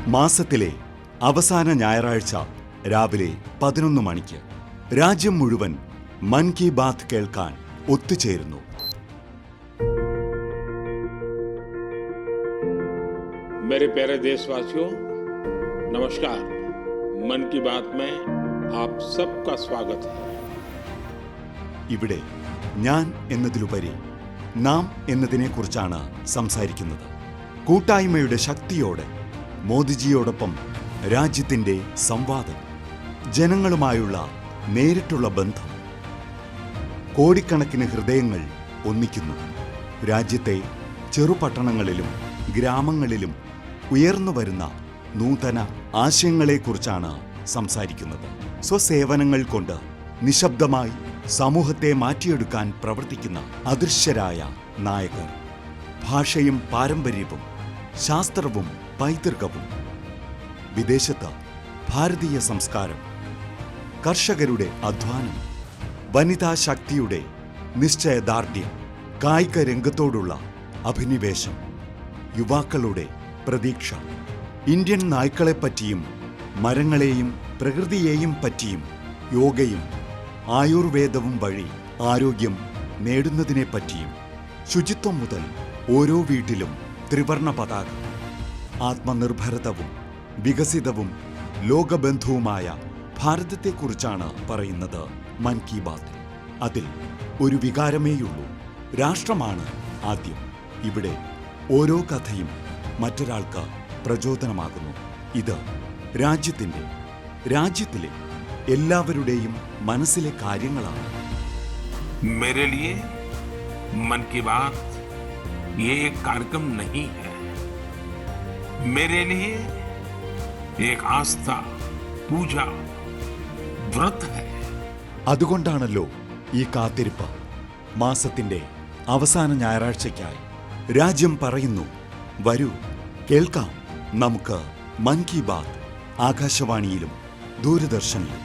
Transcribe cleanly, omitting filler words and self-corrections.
മാസത്തിലെ അവസാന ഞായറാഴ്ച രാവിലെ 11 മണിക്ക് രാജ്യം മുഴുവൻ മൻ കി ബാത്ത് കേൾക്കാൻ ഒത്തുചേരുന്നു. मेरे प्यारे देशवासियों, नमस्कार। मन की बात में आप सबका स्वागत है. ഇവിടെ ഞാൻ എന്നതിലുപരി നാം എന്നതിനെക്കുറിച്ചാണ് സംസാരിക്കുന്നത്. കൂട്ടായ്മയുടെ ശക്തിയോടെ മോദിജിയോടൊപ്പം രാജ്യത്തിൻ്റെ സംവാദം, ജനങ്ങളുമായുള്ള നേരിട്ടുള്ള ബന്ധം. കോടിക്കണക്കിന് ഹൃദയങ്ങൾ ഒന്നിക്കുന്നു. രാജ്യത്തെ ചെറുപട്ടണങ്ങളിലും ഗ്രാമങ്ങളിലും ഉയർന്നു വരുന്ന നൂതന ആശയങ്ങളെക്കുറിച്ചാണ് സംസാരിക്കുന്നത്. സ്വസേവനങ്ങൾ കൊണ്ട് നിശബ്ദമായി സമൂഹത്തെ മാറ്റിയെടുക്കാൻ പ്രവർത്തിക്കുന്ന അദൃശ്യരായ നായകർ. ഭാഷയും പാരമ്പര്യവും ശാസ്ത്രവും പൈതൃകവും. വിദേശത്ത് ഭാരതീയ സംസ്കാരം, കർഷകരുടെ അധ്വാനം, വനിതാ ശക്തിയുടെ നിശ്ചയദാർഢ്യം, കായിക രംഗത്തോടുള്ള അഭിനിവേശം, യുവാക്കളുടെ പ്രതീക്ഷ. ഇന്ത്യൻ നായ്ക്കളെപ്പറ്റിയും മരങ്ങളെയും പ്രകൃതിയെയും പറ്റിയും യോഗയും ആയുർവേദവും വഴി ആരോഗ്യം നേടുന്നതിനെപ്പറ്റിയും. ശുചിത്വം മുതൽ ഓരോ വീട്ടിലും ത്രിവർണ പതാക. ആത്മനിർഭരതവും വികസിതവും ലോകബന്ധവുമായ ഭാരതത്തെക്കുറിച്ചാണ് പറയുന്നത് മൻ കി ബാത്ത്. അതിൽ ഒരു വികാരമേയുള്ളൂ: രാഷ്ട്രമാണ് ആദ്യം. ഇവിടെ ഓരോ കഥയും മറ്റൊരാൾക്ക് പ്രചോദനമാകുന്നു. ഇത് രാജ്യത്തിലെ എല്ലാവരുടെയും മനസ്സിലെ കാര്യങ്ങളാണ്. मेरे लिए मन की बात ये एक कार्यक्रम नहीं है. मेरे लिए एक आस्था, पूजा, व्रत है. അതുകൊണ്ടാണല്ലോ ഈ കാത്തിരിപ്പ്. മാസത്തിന്റെ അവസാന ഞായറാഴ്ചയ്ക്കായി രാജ്യം പറയുന്നു, വരൂ കേൾക്കാം നമുക്ക് മൻ കി ബാത്ത്. ആകാശവാണിയിലും ദൂരദർശനിലും.